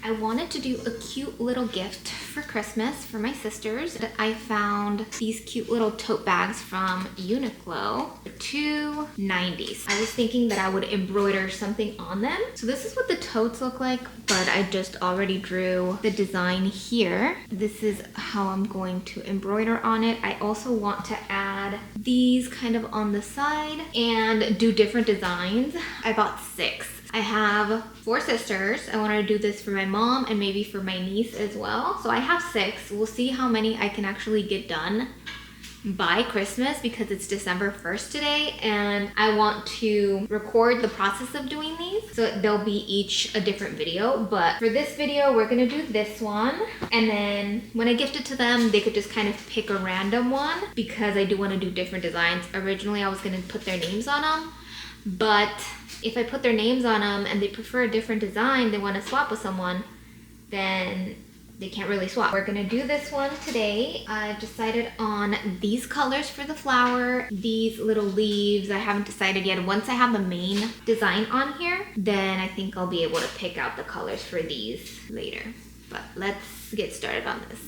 I wanted to do a cute little gift for Christmas for my sisters. I found these cute little tote bags from Uniqlo for $2.90. I was thinking that I would embroider something on them. So this is what the totes look like, but I just already drew the design here. This is how I'm going to embroider on it. I also want to add these kind of on the side and do different designs. I bought 6. I have 4 sisters. I wanted to do this for my mom and maybe for my niece as well. So I have 6. We'll see how many I can actually get done by Christmas because it's December 1st today and I want to record the process of doing these. So they'll be each a different video, but for this video, we're gonna do this one. And then when I gift it to them, they could just kind of pick a random one because I do wanna do different designs. Originally, I was gonna put their names on them, but if I put their names on them and they prefer a different design, they wanna swap with someone, then they can't really swap. We're gonna do this one today. I've decided on these colors for the flower, these little leaves. I haven't decided yet. Once I have the main design on here, then I think I'll be able to pick out the colors for these later. But let's get started on this.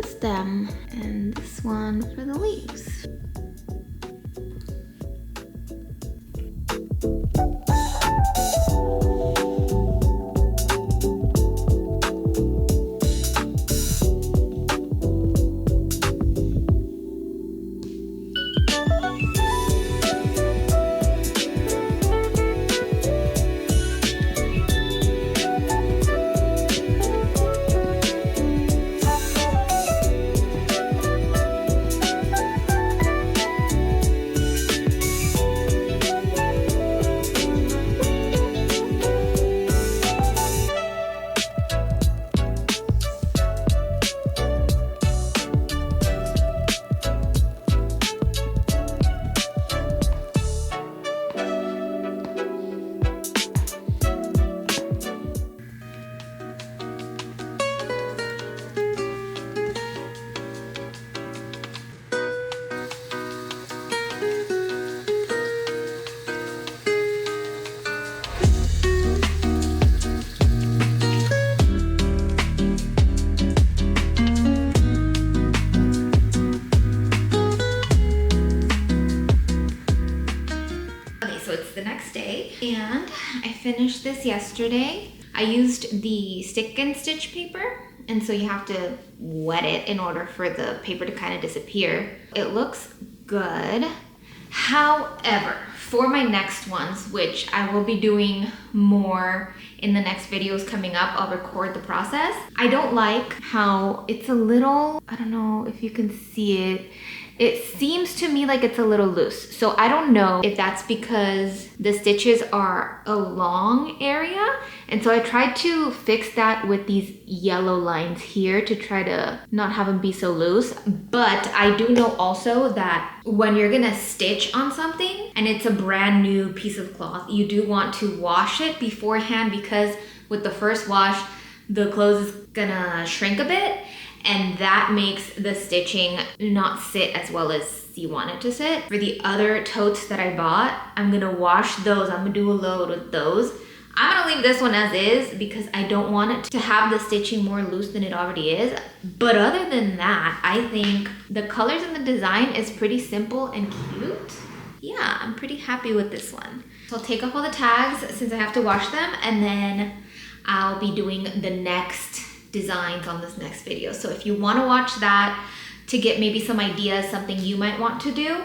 Stem and this one for the leaves. And I finished this yesterday. I used the stick and stitch paper, and so you have to wet it in order for the paper to kind of disappear. It looks good. However, for my next ones, which I will be doing more in the next videos coming up, I'll record the process. I don't like how it's a little, I don't know if you can see it. It seems to me like it's a little loose. So I don't know if that's because the stitches are a long area. And so I tried to fix that with these yellow lines here to try to not have them be so loose. But I do know also that when you're gonna stitch on something and it's a brand new piece of cloth, you do want to wash it beforehand, because with the first wash, the clothes is gonna shrink a bit. And that makes the stitching not sit as well as you want it to sit. For the other totes that I bought, I'm gonna wash those. I'm gonna do a load with those. I'm gonna leave this one as is because I don't want it to have the stitching more loose than it already is. But other than that, I think the colors and the design is pretty simple and cute. Yeah, I'm pretty happy with this one. So I'll take off all the tags since I have to wash them, and then I'll be doing the next designs on this next video. So if you want to watch that to get maybe some ideas, something you might want to do,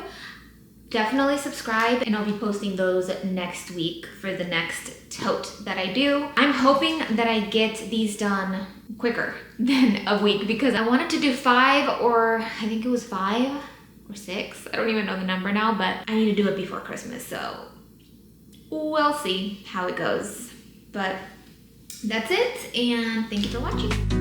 definitely subscribe, and I'll be posting those next week for the next tote that I do. I'm hoping that I get these done quicker than a week, because I wanted to do 5, or I think it was 5 or 6. I don't even know the number now, but I need to do it before Christmas. So we'll see how it goes. But that's it, and thank you for watching.